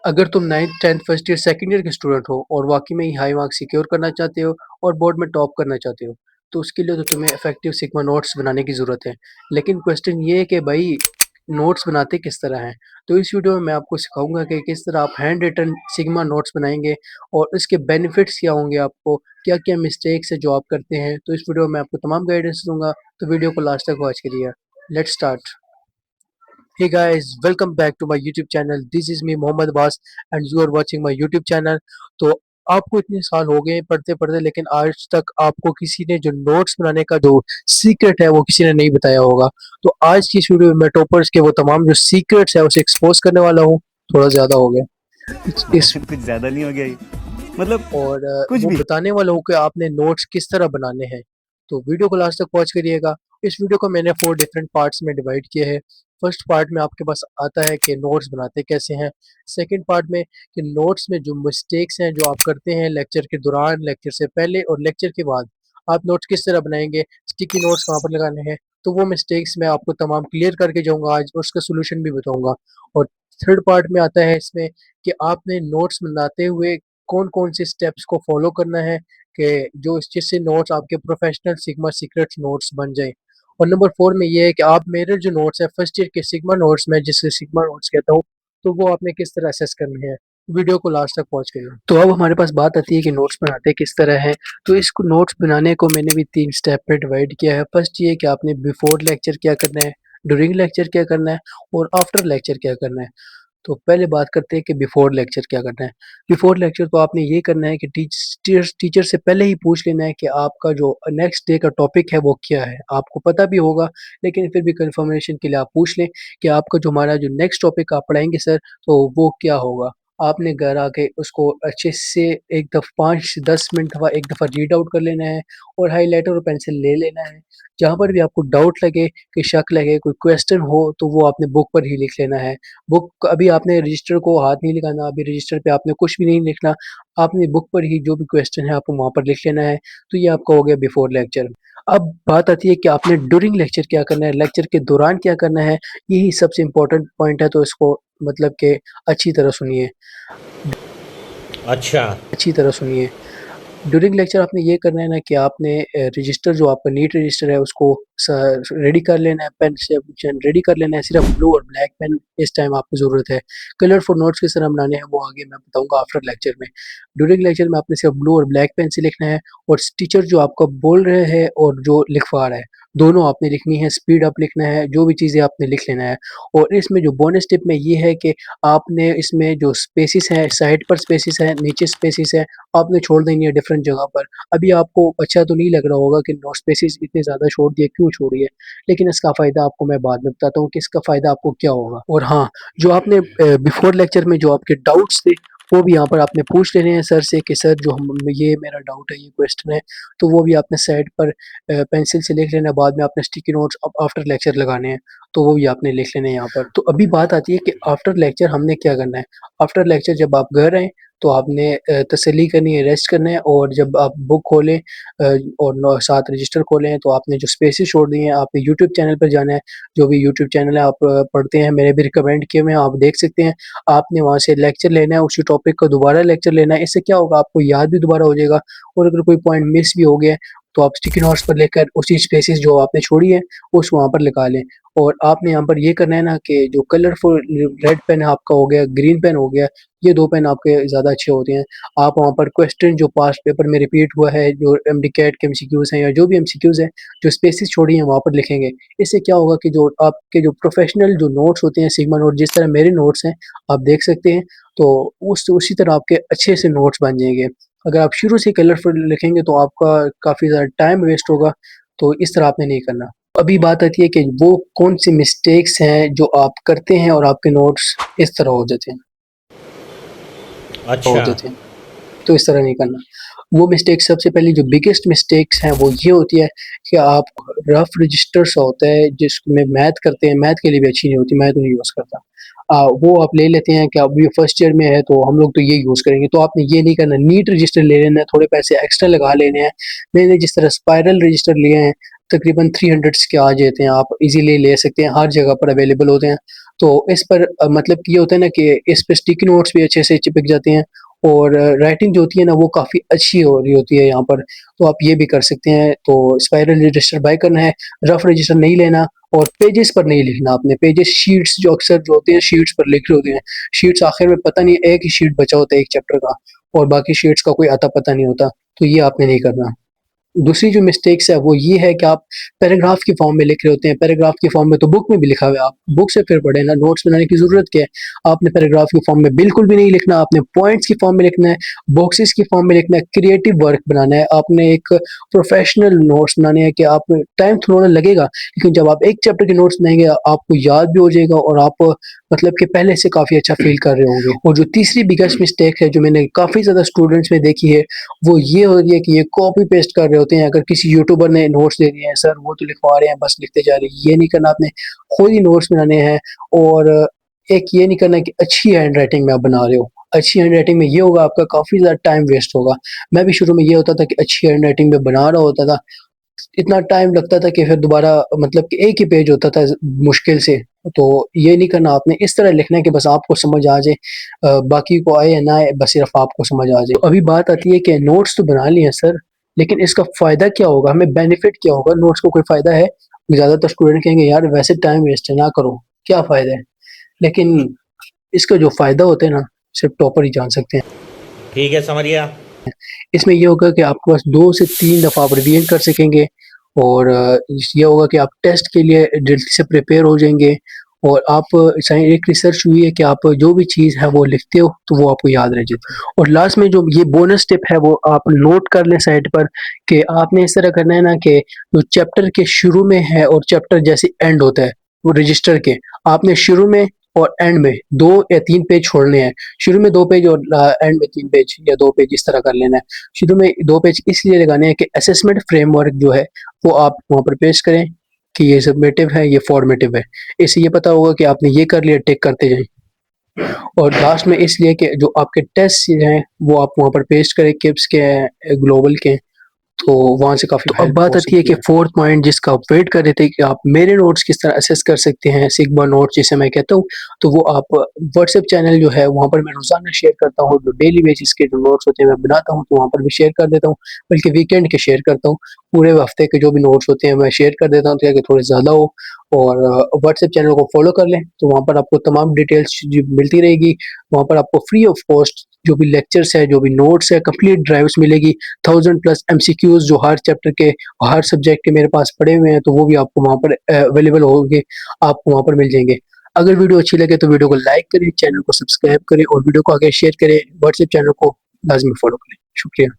अगर तुम 9th 10th first year second year के स्टूडेंट हो और वाकई में ही हाई मार्क्स सिक्योर करना चाहते हो और बोर्ड में टॉप करना चाहते हो, तो उसके लिए तो तुम्हें इफेक्टिव सिग्मा नोट्स बनाने की ज़रूरत है। लेकिन क्वेश्चन ये है कि भाई नोट्स बनाते किस तरह हैं? तो इस वीडियो में मैं आपको सिखाऊंगा कि किस तरह आप हैंड रिटन सिग्मा नोट्स बनाएंगे और इसके बेनिफिट्स क्या होंगे आपको, क्या-क्या मिस्टेक्स है जो आप करते हैं। तो इस वीडियो में मैं आपको तमाम गाइडेंस दूंगा, तो वीडियो को लास्ट तक वॉच करिए। Let's start. Hey guys, welcome back to my YouTube channel. This is me Mohammad Abbas and you are watching my YouTube channel. तो आपको इतने साल हो गए पढ़ते पढ़ते, लेकिन आज तक आपको किसी ने जो नोट्स बनाने का जो सीक्रेट है वो किसी ने नहीं बताया होगा। तो आज की इस वीडियो में मैं टॉपर्स के वो तमाम जो सीक्रेट्स है उसे एक्सपोज करने वाला हूँ। थोड़ा ज्यादा हो गया इस कुछ ज्यादा नहीं हो गया ये? मतलब और कुछ वो भी। बताने वाला हूँ कि आपने नोट्स किस तरह बनाने हैं। तो वीडियो को लास्ट तक वॉच करिएगा। इस वीडियो को मैंने 4 डिफरेंट पार्ट्स में डिवाइड किया है। फर्स्ट पार्ट में आपके पास आता है कि नोट्स बनाते कैसे हैं। सेकंड पार्ट में कि नोट्स में जो मिस्टेक्स हैं जो आप करते हैं लेक्चर के दौरान, लेक्चर से पहले और लेक्चर के बाद, आप नोट्स किस तरह बनाएंगे, स्टिकी नोट्स कहाँ पर लगाने हैं। तो वो मिस्टेक्स मैं आपको तमाम क्लियर करके जाऊँगा आज और उसका सॉल्यूशन भी बताऊँगा। और थर्ड पार्ट में आता है इसमें कि आपने नोट्स बनाते हुए कौन-कौन से स्टेप्स को फॉलो करना है कि जो जिससे नोट्स आपके प्रोफेशनल सिग्मा सीक्रेट्स नोट्स बन जाएँ। और नंबर 4 में ये है कि आप मेरे जो नोट्स हैं फर्स्ट ईयर के सिग्मा नोट्स मैं जिसे सिग्मा नोट्स कहता हूँ, तो वो आपने किस तरह असेस करने हैं। वीडियो को लास्ट तक वॉच करिए। तो अब हमारे पास बात आती है कि नोट्स बनाते किस तरह हैं। तो इसको नोट्स बनाने को मैंने भी 3 स्टेप में डिवाइड किया है। फर्स्ट ये है कि आपने बिफोर लेक्चर क्या करना है, ड्यूरिंग लेक्चर क्या करना है और आफ्टर लेक्चर क्या करना है। तो पहले बात करते हैं कि बिफोर लेक्चर क्या करना है। बिफोर लेक्चर तो आपने ये करना है कि टीचर से पहले ही पूछ लेना है कि आपका जो नेक्स्ट डे का टॉपिक है वो क्या है। आपको पता भी होगा, लेकिन फिर भी कंफर्मेशन के लिए आप पूछ लें कि आपका जो हमारा जो नेक्स्ट टॉपिक आप पढ़ाएँगे सर, तो वो क्या होगा। आपने घर आके उसको अच्छे से एक 5 से 10 मिनट दफ़ा एक दफ़ा रीड आउट कर लेना है और हाइलाइटर और पेंसिल ले लेना है। जहाँ पर भी आपको डाउट लगे, कि शक लगे, कोई क्वेश्चन हो, तो वो आपने बुक पर ही लिख लेना है। बुक अभी आपने रजिस्टर को हाथ नहीं लगाना, अभी रजिस्टर पे आपने कुछ भी नहीं लिखना, आपने बुक पर ही जो भी क्वेश्चन है आपको वहाँ पर लिख लेना है, तो ये आपका हो गया बिफोर लेक्चर। अब बात आती है कि आपने ड्यूरिंग लेक्चर क्या करना है, लेक्चर के दौरान क्या करना है, यही सबसे इम्पोर्टेंट पॉइंट है, तो इसको मतलब कि अच्छी तरह सुनिए। अच्छा। अच्छी तरह सुनिए। ड्यूरिंग लेक्चर आपने ये करना है ना कि आपने रजिस्टर जो आपका नीट रजिस्टर है उसको रेडी कर लेना है, पेन से रेडी कर लेना है। सिर्फ ब्लू और ब्लैक पेन इस टाइम आपको ज़रूरत है। कलरफुल नोट्स किस तरह बनाने हैं वो आगे मैं बताऊंगा आफ्टर लेक्चर में। ड्यूरिंग लेक्चर में आपने सिर्फ ब्लू और ब्लैक पेन से लिखना है और टीचर जो आपका बोल रहे हैं और जो लिखवा रहा है, दोनों आपने लिखनी है। स्पीड अप लिखना है, जो भी चीज़ें आपने लिख लेना है। और इसमें जो बोनस टिप में ये है कि आपने इसमें जो स्पेसिस हैं, साइड पर स्पेसिस हैं, नीचे स्पेसिस हैं, आपने छोड़ देनी है डिफरेंट जगह पर। अभी आपको अच्छा तो नहीं लग रहा होगा कि नो स्पेसिस इतने ज़्यादा छोड़ दिए, क्यों छोड़ी है? लेकिन इसका फ़ायदा आपको मैं बाद में बताता हूँ कि इसका फ़ायदा आपको क्या होगा। और हाँ, जो आपने बिफोर लेक्चर में जो आपके डाउट्स थे, वो भी यहाँ पर आपने पूछ लेने हैं सर से कि सर जो हम ये मेरा डाउट है, ये क्वेश्चन है, तो वो भी आपने साइड पर पेंसिल से लिख लेना है। बाद में आपने स्टिकी नोट्स आफ्टर लेक्चर लगाने हैं, तो वो भी आपने लिख लेने हैं यहाँ पर। तो अभी बात आती है कि आफ्टर लेक्चर हमने क्या करना है। आफ्टर लेक्चर जब आप घर आएँ, तो आपने तसल्ली करनी है, रेस्ट करना है और जब आप बुक खोलें और साथ रजिस्टर खोलें, तो आपने जो स्पेसेस छोड़ दिए हैं, आपने यूट्यूब चैनल पर जाना है। जो भी यूट्यूब चैनल है आप पढ़ते हैं, मैंने भी रिकमेंड किए हुए हैं, आप देख सकते हैं। आपने वहाँ से लेक्चर लेना है, उसी टॉपिक का दोबारा लेक्चर लेना है। इससे क्या होगा, आपको याद भी दोबारा हो जाएगा और अगर कोई पॉइंट मिस भी हो गया है, तो आप स्टिकी नोट्स पर लेकर उसी स्पेसेस जो आपने छोड़ी है, उस वहाँ पर लिखा लें। और आपने यहाँ पर ये करना है ना कि जो कलरफुल रेड पेन आपका हो गया, ग्रीन पेन हो गया, ये 2 पेन आपके ज़्यादा अच्छे होते हैं। आप वहाँ पर क्वेश्चन जो पास्ट पेपर में रिपीट हुआ है, जो एमडीकैट के एमसीक्यूज़ हैं या जो भी एमसीक्यूज़ हैं, जो स्पेसेस छोड़ी हैं वहाँ पर लिखेंगे। इससे क्या होगा कि जो आपके जो प्रोफेशनल जो नोट्स होते हैं, सिग्मा नोट जिस तरह मेरे नोट्स हैं, आप देख सकते हैं, तो उसी तरह आपके अच्छे से नोट्स बन जाएँगे। अगर आप शुरू से कलरफुल लिखेंगे तो आपका काफ़ी ज़्यादा टाइम वेस्ट होगा, तो इस तरह आपने नहीं करना। अभी बात आती है कि वो कौन-सी मिस्टेक्स हैं जो आप करते हैं और आपके नोट्स इस तरह हो जाते हैं। हो अच्छा। जाते हैं। तो इस तरह नहीं करना। वो मिस्टेक सबसे पहली जो बिगेस्ट मिस्टेक्स हैं वो ये होती है कि आप रफ रजिस्टर्स होता है जिसमें मैथ करते हैं, मैथ के लिए भी अच्छी नहीं होती, मैं तो नहीं यूज़ करता। वो आप ले लेते हैं कि अभी फर्स्ट ईयर में है तो हम लोग तो ये यूज़ करेंगे, तो आपने ये नहीं करना। नीट रजिस्टर ले लेना है, थोड़े पैसे एक्स्ट्रा लगा लेने हैं। मैंने जिस तरह स्पाइरल रजिस्टर लिए हैं, तकरीबन 300 के आ जाते हैं, आप इजीली ले सकते हैं, हर जगह पर अवेलेबल होते हैं। तो इस पर मतलब कि ये होता है ना कि इस पे स्टिकी नोट्स भी अच्छे से चिपक जाते हैं और राइटिंग जो होती है ना वो काफ़ी अच्छी हो रही होती है यहाँ पर, तो आप ये भी कर सकते हैं। तो स्पाइरल रजिस्टर बाय करना है, रफ रजिस्टर नहीं लेना और पेजेस पर नहीं लिखना आपने, पेजेस शीट्स जो अक्सर जो होते हैं शीट्स पर लिख रहे होते हैं, शीट्स आखिर में पता नहीं एक ही शीट बचा होता है एक चैप्टर का और बाकी शीट्स का कोई अता पता नहीं होता, तो ये आपने नहीं करना। दूसरी जो मिस्टेक्स है वो ये है कि आप पैराग्राफ की फॉर्म में लिख रहे होते हैं, पैराग्राफ की फॉर्म में तो बुक में भी लिखा हुआ है, आप बुक से फिर पढ़े ना, नोट्स बनाने की ज़रूरत क्या है? आपने पैराग्राफ की फॉर्म में बिल्कुल भी नहीं लिखना, आपने पॉइंट्स की फॉर्म में लिखना है, बॉक्सेस की फॉर्म में लिखना है, क्रिएटिव वर्क बनाना है, आपने एक प्रोफेशनल नोट्स बनाने हैं कि आप टाइम थोड़ा लगेगा, लेकिन जब आप एक चैप्टर के नोट्स बनाएँगे आपको याद भी हो जाएगा और आप मतलब कि पहले से काफ़ी अच्छा फ़ील कर रहे होंगे। और जो तीसरी बिगेस्ट मिस्टेक है जो मैंने काफ़ी ज़्यादा स्टूडेंट्स में देखी है, वो ये हो रही है कि ये कॉपी पेस्ट कर रहे होते हैं। अगर किसी यूट्यूबर ने नोट्स दे दिए हैं, सर वो तो लिखवा रहे हैं, बस लिखते जा रहे हैं। ये नहीं करना, आपने खुद ही नोट्स बनाने हैं और एक ये नहीं करना कि अच्छी हैंडराइटिंग में आप बना रहे हो। अच्छी हैंडराइटिंग में ये होगा आपका काफ़ी ज़्यादा टाइम वेस्ट होगा। मैं भी शुरू में ये होता था कि अच्छी हैंडराइटिंग में बना रहा होता था, इतना टाइम लगता था कि फिर दोबारा मतलब कि एक ही पेज होता था मुश्किल से। तो ये नहीं करना, आपने इस तरह लिखना है कि बस आपको समझ आ जाए, बाकी को आए या ना आए, बस सिर्फ आपको समझ आ जाए। तो अभी बात आती है कि नोट्स तो बना लिए हैं सर, लेकिन इसका फ़ायदा क्या होगा? हमें बेनिफिट क्या होगा? नोट्स को कोई फ़ायदा है? ज़्यादातर स्टूडेंट कहेंगे यार वैसे टाइम वेस्ट है, ना करो, क्या फ़ायदा है? लेकिन इसका जो फ़ायदा होता है ना, सिर्फ टॉपर ही जान सकते हैं। ठीक है, समझ गया। इसमें ये होगा कि आपके पास 2 से 3 दफ़ा आप रिवीजन कर सकेंगे और ये होगा कि आप टेस्ट के लिए जल्दी से प्रिपेयर हो जाएँगे और आप चाहे एक रिसर्च हुई है कि आप जो भी चीज़ है वो लिखते हो, तो वो आपको याद रह जाती है। और लास्ट में जो ये बोनस टिप है वो आप नोट कर लें साइड पर कि आपने इस तरह करना है ना कि जो चैप्टर के शुरू में है और चैप्टर जैसे एंड होता है, वो रजिस्टर के, आपने शुरू में और एंड में 2 या 3 पेज छोड़ने हैं। शुरू में 2 पेज और एंड में 3 पेज या 2 पेज इस तरह कर लेना है। शुरू में 2 पेज इसलिए लगाने हैं कि असेसमेंट फ्रेमवर्क जो है वो आप वहाँ पर पेश करें कि ये सब्मिटिव है, ये फॉर्मेटिव है। इससे ये पता होगा कि आपने ये कर लिया, टिक करते जाएँ। और लास्ट में इसलिए कि जो आपके टेस्ट हैं वो आप वहाँ पर पेस्ट करें, किप्स के हैं, ग्लोबल के हैं, तो वहाँ से काफ़ी तो अब बात आती है कि फोर्थ पॉइंट जिसका आप वेट कर रहे थे कि आप मेरे नोट्स किस तरह असेस कर सकते हैं, सिग्मा नोट्स जिसे मैं कहता हूँ, तो वो आप व्हाट्सएप चैनल जो है वहाँ पर मैं रोज़ाना शेयर करता हूँ, जो डेली बेसिस के जो नोट्स होते हैं मैं बनाता हूँ, तो वहाँ पर भी शेयर कर देता हूँ, बल्कि वीकेंड के शेयर करता हूँ। पूरे हफ्ते के जो भी नोट्स होते हैं मैं शेयर कर देता हूँ ताकि थोड़े ज़्यादा हो और व्हाट्सएप चैनल को फॉलो कर लें, तो वहाँ पर आपको तमाम डिटेल्स जी मिलती रहेगी। वहाँ पर आपको फ्री ऑफ कॉस्ट जो भी लेक्चर्स है, जो भी नोट्स है, कंप्लीट ड्राइव्स मिलेगी। 1000 प्लस एमसीक्यूज़ जो हर चैप्टर के, हर सब्जेक्ट के मेरे पास पड़े हुए हैं, तो वो भी आपको वहाँ पर अवेलेबल होंगे, आपको वहाँ पर मिल जाएँगे। अगर वीडियो अच्छी लगे तो वीडियो को लाइक करें, चैनल को सब्सक्राइब करें और वीडियो को आगे शेयर करें, व्हाट्सएप चैनल को लाज़मी फॉलो करें। शुक्रिया।